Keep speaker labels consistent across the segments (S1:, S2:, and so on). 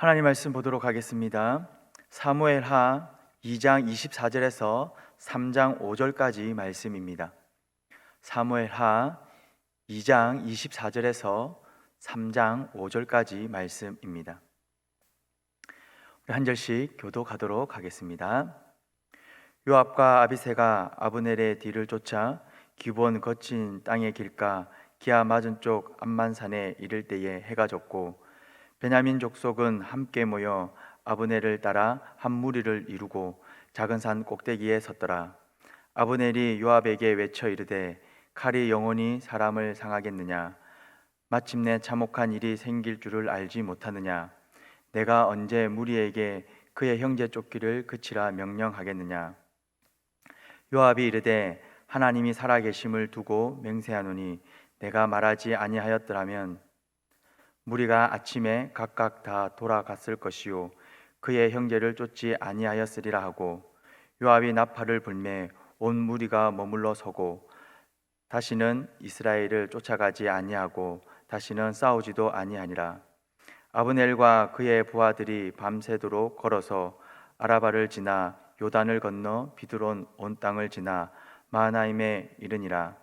S1: 하나님 말씀 보도록 하겠습니다. 사무엘하 2장 24절에서 3장 5절까지 말씀입니다. 사무엘하 2장 24절에서 3장 5절까지 말씀입니다. 우리 한 절씩 교독하도록 하겠습니다. 요압과 아비새가 아브넬의 뒤를 쫓아 기브온 거친 땅의 길가 기아 맞은 쪽 암만산에 이를 때에 해가 졌고 베냐민 족속은 함께 모여 아브넬을 따라 한 무리를 이루고 작은 산 꼭대기에 섰더라. 아브넬이 요압에게 외쳐 이르되 칼이 영원히 사람을 상하겠느냐? 마침내 참혹한 일이 생길 줄을 알지 못하느냐? 내가 언제 무리에게 그의 형제 쫓기를 그치라 명령하겠느냐? 요압이 이르되 하나님이 살아계심을 두고 맹세하노니 내가 말하지 아니하였더라면 무리가 아침에 각각 다 돌아갔을 것이요 그의 형제를 쫓지 아니하였으리라 하고 요압이 나팔을 불매 온 무리가 머물러 서고 다시는 이스라엘을 쫓아가지 아니하고 다시는 싸우지도 아니하니라. 아브넬과 그의 부하들이 밤새도록 걸어서 아라바를 지나 요단을 건너 비드론 온 땅을 지나 마하나임에 이르니라.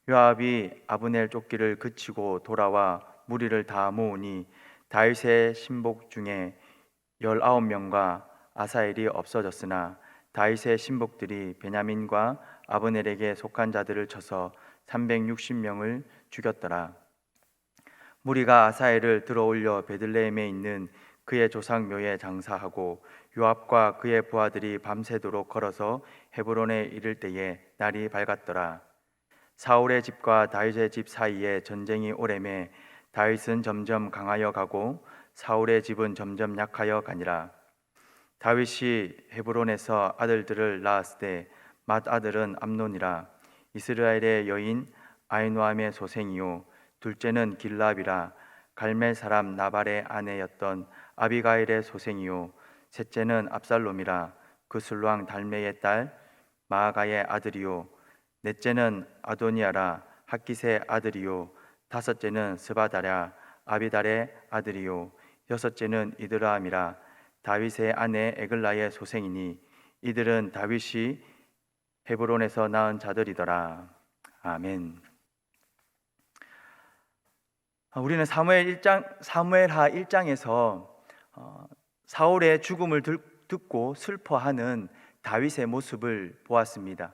S1: 요압이 아브넬 쫓기를 그치고 돌아와 무리를 다 모으니 다윗의 신복 중에 19명과 아사엘이 없어졌으나 다윗의 신복들이 베냐민과 아브넬에게 속한 자들을 쳐서 360명을 죽였더라. 무리가 아사엘을 들어올려 베들레헴에 있는 그의 조상 묘에 장사하고 요압과 그의 부하들이 밤새도록 걸어서 헤브론에 이를 때에 날이 밝았더라. 사울의 집과 다윗의 집 사이에 전쟁이 오래매 다윗은 점점 강하여 가고 사울의 집은 점점 약하여 가니라. 다윗이 헤브론에서 아들들을 낳았을 때 맏아들은 암논이라. 이스라엘의 여인 아히노암의 소생이요 둘째는 길랍이라. 갈멜 사람 나발의 아내였던 아비가일의 소생이요 셋째는 압살롬이라. 그 술왕 달메의 딸 마아가의 아들이요 넷째는 아도니아라. 학깃의 아들이요 다섯째는 스바다랴 아비달의 아들이요 여섯째는 이드라함이라. 다윗의 아내 에글라의 소생이니 이들은 다윗이 헤브론에서 낳은 자들이더라. 아멘. 우리는 사무엘하 1장에서 사울의 죽음을 듣고 슬퍼하는 다윗의 모습을 보았습니다.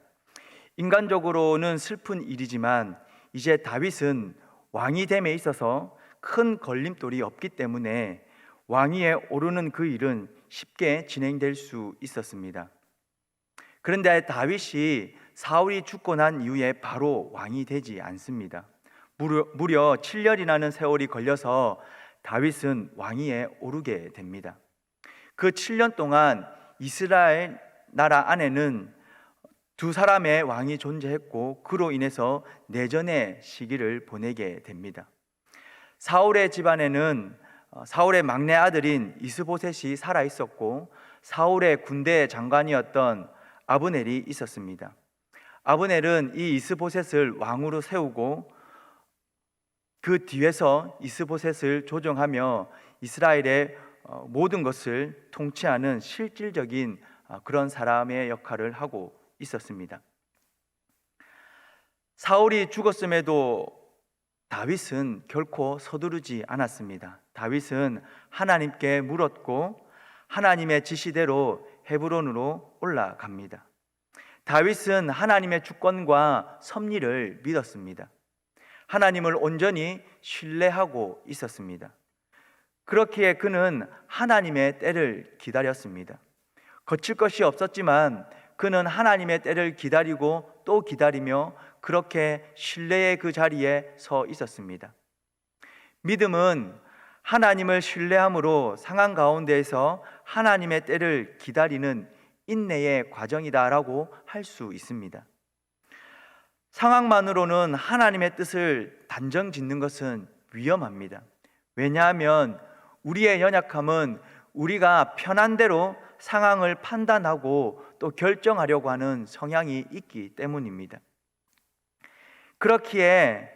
S1: 인간적으로는 슬픈 일이지만 이제 다윗은 왕이 됨에 있어서 큰 걸림돌이 없기 때문에 왕위에 오르는 그 일은 쉽게 진행될 수 있었습니다. 그런데 다윗이 사울이 죽고 난 이후에 바로 왕이 되지 않습니다. 무려 7년이라는 세월이 걸려서 다윗은 왕위에 오르게 됩니다. 그 7년 동안 이스라엘 나라 안에는 두 사람의 왕이 존재했고 그로 인해서 내전의 시기를 보내게 됩니다. 사울의 집안에는 사울의 막내 아들인 이스보셋이 살아 있었고 사울의 군대 장관이었던 아브넬이 있었습니다. 아브넬은 이 이스보셋을 왕으로 세우고 그 뒤에서 이스보셋을 조정하며 이스라엘의 모든 것을 통치하는 실질적인 그런 사람의 역할을 하고 있었습니다. 사울이 죽었음에도 다윗은 결코 서두르지 않았습니다. 다윗은 하나님께 물었고 하나님의 지시대로 헤브론으로 올라갑니다. 다윗은 하나님의 주권과 섭리를 믿었습니다. 하나님을 온전히 신뢰하고 있었습니다. 그렇기에 그는 하나님의 때를 기다렸습니다. 거칠 것이 없었지만 그는 하나님의 때를 기다리고 또 기다리며 그렇게 신뢰의 그 자리에 서 있었습니다. 믿음은 하나님을 신뢰함으로 상황 가운데에서 하나님의 때를 기다리는 인내의 과정이다라고 할 수 있습니다. 상황만으로는 하나님의 뜻을 단정 짓는 것은 위험합니다. 왜냐하면 우리의 연약함은 우리가 편한 대로 상황을 판단하고 또 결정하려고 하는 성향이 있기 때문입니다. 그렇기에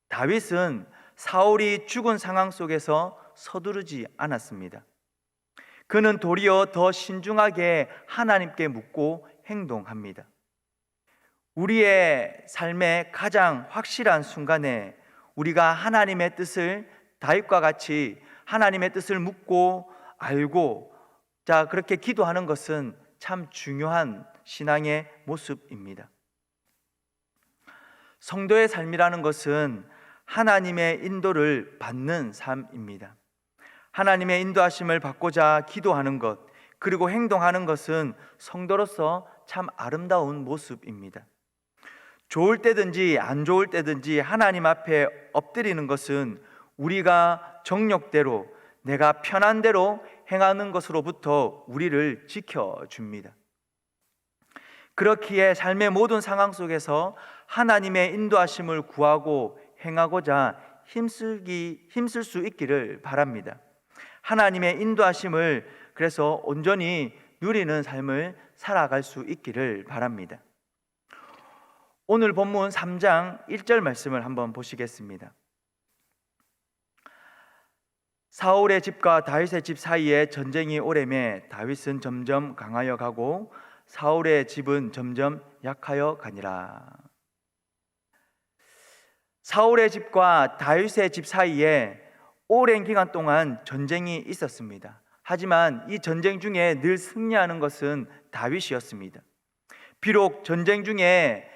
S1: 다윗은 사울이 죽은 상황 속에서 서두르지 않았습니다. 그는 도리어 더 신중하게 하나님께 묻고 행동합니다. 우리의 삶의 가장 확실한 순간에 우리가 하나님의 뜻을 다윗과 같이 하나님의 뜻을 묻고 알고 그렇게 기도하는 것은 참 중요한 신앙의 모습입니다. 성도의 삶이라는 것은 하나님의 인도를 받는 삶입니다. 하나님의 인도하심을 받고자 기도하는 것, 그리고 행동하는 것은 성도로서 참 아름다운 모습입니다. 좋을 때든지 안 좋을 때든지 하나님 앞에 엎드리는 것은 우리가 정욕대로, 내가 편한 대로 행하는 것으로부터 우리를 지켜줍니다. 그렇기에 삶의 모든 상황 속에서 하나님의 인도하심을 구하고 행하고자 힘쓸 수 있기를 바랍니다. 하나님의 인도하심을 그래서 온전히 누리는 삶을 살아갈 수 있기를 바랍니다. 오늘 본문 3장 1절 말씀을 한번 보시겠습니다. 사울의 집과 다윗의 집 사이에 전쟁이 오래매 다윗은 점점 강하여 가고 사울의 집은 점점 약하여 가니라. 사울의 집과 다윗의 집 사이에 오랜 기간 동안 전쟁이 있었습니다. 하지만 이 전쟁 중에 늘 승리하는 것은 다윗이었습니다. 비록 전쟁 중에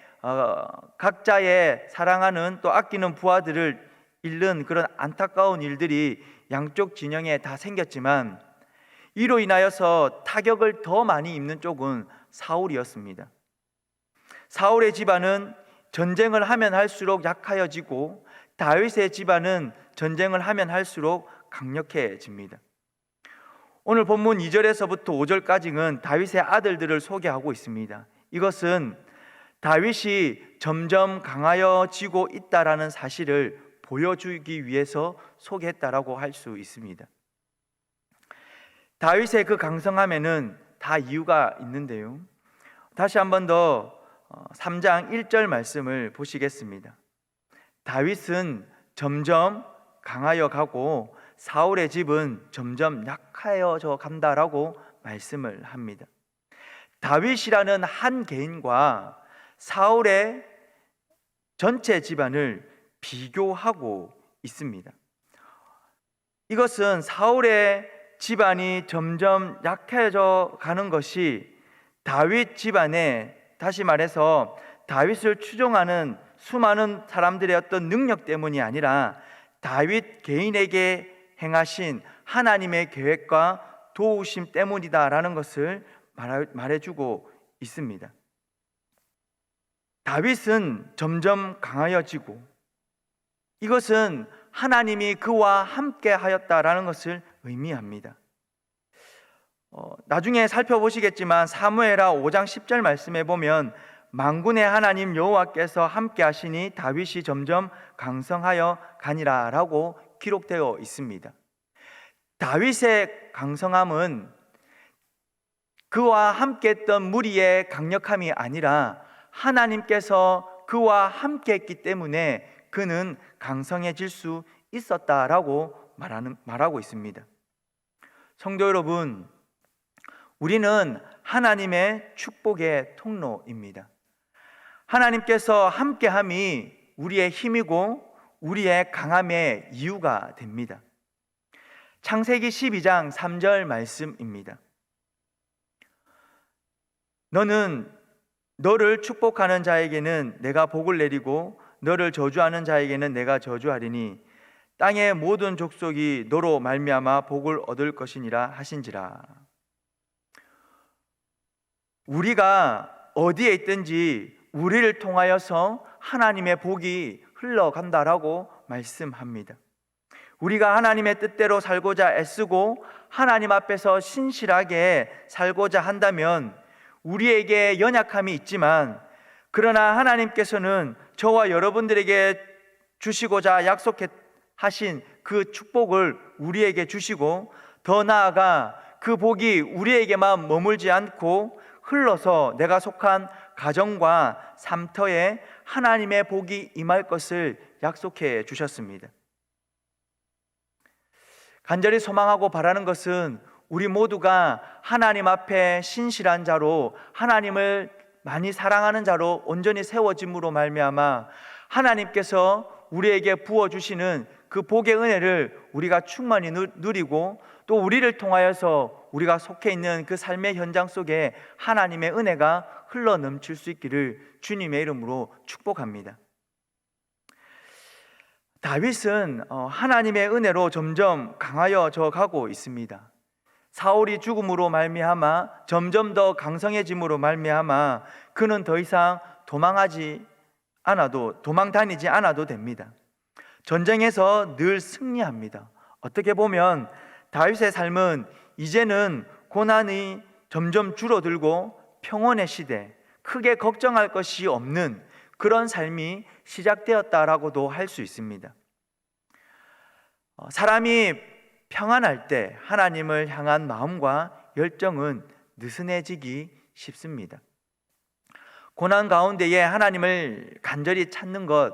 S1: 각자의 사랑하는 또 아끼는 부하들을 잃는 그런 안타까운 일들이 양쪽 진영에 다 생겼지만 이로 인하여서 타격을 더 많이 입는 쪽은 사울이었습니다. 사울의 집안은 전쟁을 하면 할수록 약하여지고 다윗의 집안은 전쟁을 하면 할수록 강력해집니다. 오늘 본문 2절에서부터 5절까지는 다윗의 아들들을 소개하고 있습니다. 이것은 다윗이 점점 강하여지고 있다라는 사실을 보여주기 위해서 소개했다라고 할 수 있습니다. 다윗의 그 강성함에는 다 이유가 있는데요. 다시 한번 더 3장 1절 말씀을 보시겠습니다. 다윗은 점점 강하여 가고 사울의 집은 점점 약하여져 간다라고 말씀을 합니다. 다윗이라는 한 개인과 사울의 전체 집안을 비교하고 있습니다. 이것은 사울의 집안이 점점 약해져 가는 것이 다윗 집안에, 다시 말해서 다윗을 추종하는 수많은 사람들의 어떤 능력 때문이 아니라 다윗 개인에게 행하신 하나님의 계획과 도우심 때문이다라는 것을 말해주고 있습니다. 다윗은 점점 강하여지고 이것은 하나님이 그와 함께 하였다라는 것을 의미합니다. 나중에 살펴보시겠지만 사무엘하 5장 10절 말씀에 보면 만군의 하나님 여호와께서 함께 하시니 다윗이 점점 강성하여 가니라 라고 기록되어 있습니다. 다윗의 강성함은 그와 함께 했던 무리의 강력함이 아니라 하나님께서 그와 함께 했기 때문에 그는 강성해질 수 있었다라고 말하고 있습니다. 성도 여러분, 우리는 하나님의 축복의 통로입니다. 하나님께서 함께함이 우리의 힘이고 우리의 강함의 이유가 됩니다. 창세기 12장 3절 말씀입니다. 너를 축복하는 자에게는 내가 복을 내리고 너를 저주하는 자에게는 내가 저주하리니 땅의 모든 족속이 너로 말미암아 복을 얻을 것이니라 하신지라. 우리가 어디에 있든지 우리를 통하여서 하나님의 복이 흘러간다라고 말씀합니다. 우리가 하나님의 뜻대로 살고자 애쓰고 하나님 앞에서 신실하게 살고자 한다면 우리에게 연약함이 있지만 그러나 하나님께서는 저와 여러분들에게 주시고자 약속하신 그 축복을 우리에게 주시고 더 나아가 그 복이 우리에게만 머물지 않고 흘러서 내가 속한 가정과 삶터에 하나님의 복이 임할 것을 약속해 주셨습니다. 간절히 소망하고 바라는 것은 우리 모두가 하나님 앞에 신실한 자로, 하나님을 많이 사랑하는 자로 온전히 세워짐으로 말미암아 하나님께서 우리에게 부어주시는 그 복의 은혜를 우리가 충만히 누리고, 또 우리를 통하여서 우리가 속해 있는 그 삶의 현장 속에 하나님의 은혜가 흘러 넘칠 수 있기를 주님의 이름으로 축복합니다. 다윗은 하나님의 은혜로 점점 강하여져 가고 있습니다. 사울이 죽음으로 말미암아 점점 더 강성해짐으로 말미암아 그는 더 이상 도망 다니지 않아도 됩니다. 전쟁에서 늘 승리합니다. 어떻게 보면 다윗의 삶은 이제는 고난이 점점 줄어들고 평온의 시대, 크게 걱정할 것이 없는 그런 삶이 시작되었다라고도 할 수 있습니다. 사람이 평안할 때 하나님을 향한 마음과 열정은 느슨해지기 쉽습니다. 고난 가운데에 하나님을 간절히 찾는 것,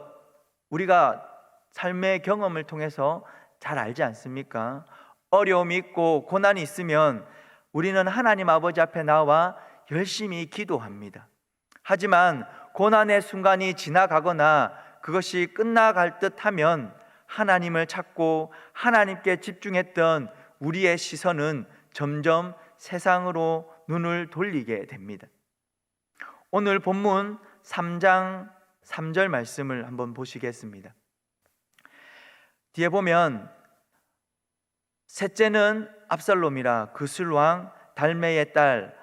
S1: 우리가 삶의 경험을 통해서 잘 알지 않습니까? 어려움이 있고 고난이 있으면 우리는 하나님 아버지 앞에 나와 열심히 기도합니다. 하지만 고난의 순간이 지나가거나 그것이 끝나갈 듯 하면 하나님을 찾고 하나님께 집중했던 우리의 시선은 점점 세상으로 눈을 돌리게 됩니다. 오늘 본문 3장 3절 말씀을 한번 보시겠습니다. 뒤에 보면 셋째는 압살롬이라 그술왕 달메의 딸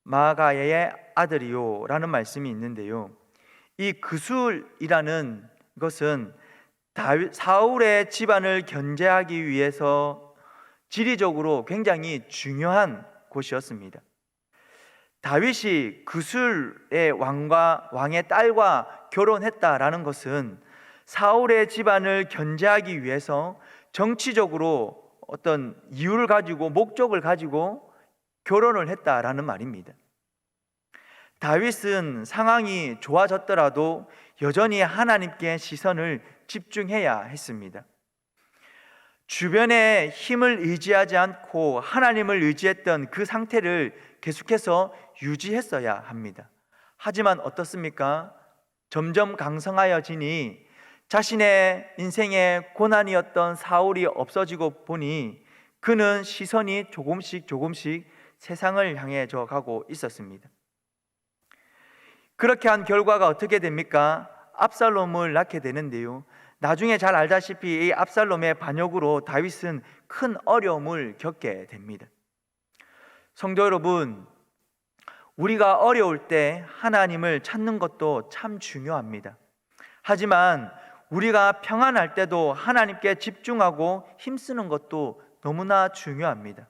S1: 마아가의 아들이요 라는 말씀이 있는데요, 이 그술이라는 것은 사울의 집안을 견제하기 위해서 지리적으로 굉장히 중요한 곳이었습니다. 다윗이 그술의 왕의 딸과 결혼했다라는 것은 사울의 집안을 견제하기 위해서 정치적으로 어떤 이유를 가지고, 목적을 가지고 결혼을 했다라는 말입니다. 다윗은 상황이 좋아졌더라도 여전히 하나님께 시선을 집중해야 했습니다. 주변의 힘을 의지하지 않고 하나님을 의지했던 그 상태를 계속해서 유지했어야 합니다. 하지만 어떻습니까? 점점 강성하여지니 자신의 인생의 고난이었던 사울이 없어지고 보니 그는 시선이 조금씩 세상을 향해져 가고 있었습니다. 그렇게 한 결과가 어떻게 됩니까? 압살롬을 낳게 되는데요, 나중에 잘 알다시피 이 압살롬의 반역으로 다윗은 큰 어려움을 겪게 됩니다. 성도 여러분, 우리가 어려울 때 하나님을 찾는 것도 참 중요합니다. 하지만 우리가 평안할 때도 하나님께 집중하고 힘쓰는 것도 너무나 중요합니다.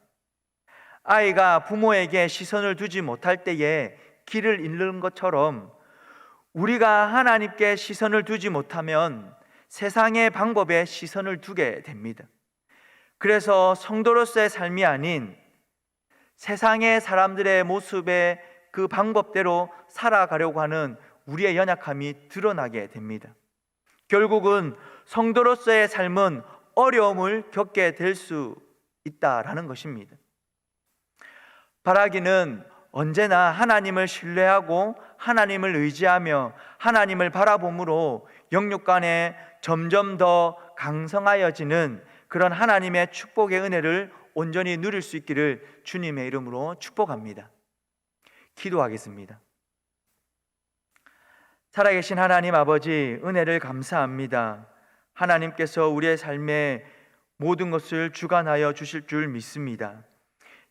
S1: 아이가 부모에게 시선을 두지 못할 때에 길을 잃는 것처럼 우리가 하나님께 시선을 두지 못하면 세상의 방법에 시선을 두게 됩니다. 그래서 성도로서의 삶이 아닌 세상의 사람들의 모습의 그 방법대로 살아가려고 하는 우리의 연약함이 드러나게 됩니다. 결국은 성도로서의 삶은 어려움을 겪게 될 수 있다라는 것입니다. 바라기는 언제나 하나님을 신뢰하고 하나님을 의지하며 하나님을 바라봄으로 영육간에 점점 더 강성하여지는 그런 하나님의 축복의 은혜를 온전히 누릴 수 있기를 주님의 이름으로 축복합니다. 기도하겠습니다. 살아계신 하나님 아버지, 은혜를 감사합니다. 하나님께서 우리의 삶에 모든 것을 주관하여 주실 줄 믿습니다.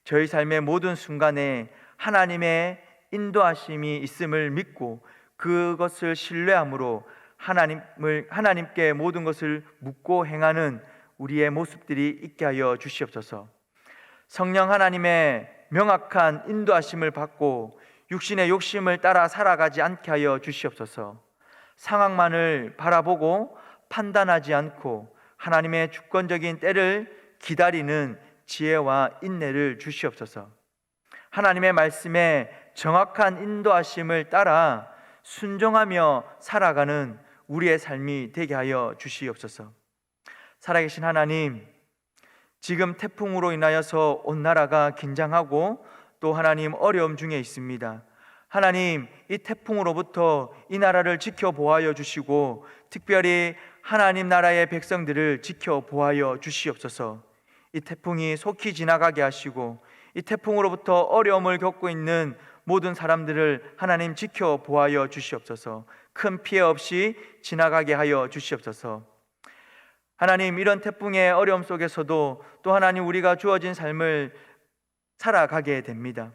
S1: 저희 삶의 모든 순간에 하나님의 인도하심이 있음을 믿고 그것을 신뢰함으로 하나님께 모든 것을 묻고 행하는 우리의 모습들이 있게 하여 주시옵소서. 성령 하나님의 명확한 인도하심을 받고 육신의 욕심을 따라 살아가지 않게 하여 주시옵소서. 상황만을 바라보고 판단하지 않고 하나님의 주권적인 때를 기다리는 지혜와 인내를 주시옵소서. 하나님의 말씀에 정확한 인도하심을 따라 순종하며 살아가는 우리의 삶이 되게 하여 주시옵소서. 살아계신 하나님, 지금 태풍으로 인하여서 온 나라가 긴장하고 또 하나님 어려움 중에 있습니다. 하나님, 이 태풍으로부터 이 나라를 지켜보아여 주시고 특별히 하나님 나라의 백성들을 지켜보아여 주시옵소서. 이 태풍이 속히 지나가게 하시고 이 태풍으로부터 어려움을 겪고 있는 모든 사람들을 하나님 지켜보아여 주시옵소서. 큰 피해 없이 지나가게 하여 주시옵소서. 하나님, 이런 태풍의 어려움 속에서도 또 하나님 우리가 주어진 삶을 살아가게 됩니다.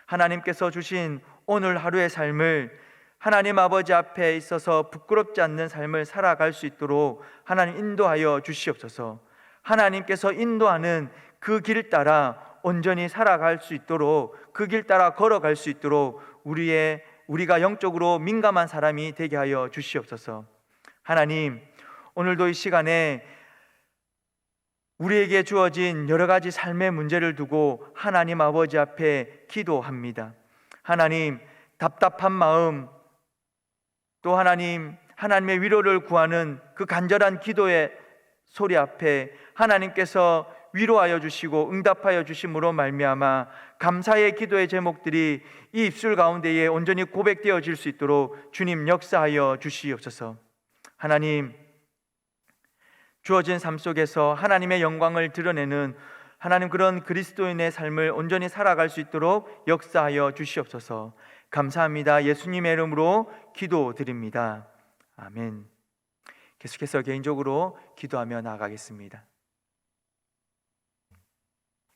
S1: 하나님께서 주신 오늘 하루의 삶을 하나님 아버지 앞에 있어서 부끄럽지 않는 삶을 살아갈 수 있도록 하나님 인도하여 주시옵소서. 하나님께서 인도하는 그 길 따라 온전히 살아갈 수 있도록, 그 길 따라 걸어갈 수 있도록 우리가 영적으로 민감한 사람이 되게 하여 주시옵소서. 하나님, 오늘도 이 시간에 우리에게 주어진 여러 가지 삶의 문제를 두고 하나님 아버지 앞에 기도합니다. 하나님, 답답한 마음, 또 하나님의 위로를 구하는 그 간절한 기도의 소리 앞에 하나님께서 위로하여 주시고 응답하여 주심으로 말미암아 감사의 기도의 제목들이 이 입술 가운데에 온전히 고백되어질 수 있도록 주님 역사하여 주시옵소서. 하나님, 주어진 삶 속에서 하나님의 영광을 드러내는 하나님 그런 그리스도인의 삶을 온전히 살아갈 수 있도록 역사하여 주시옵소서. 감사합니다. 예수님의 이름으로 기도드립니다. 아멘. 계속해서 개인적으로 기도하며 나아가겠습니다.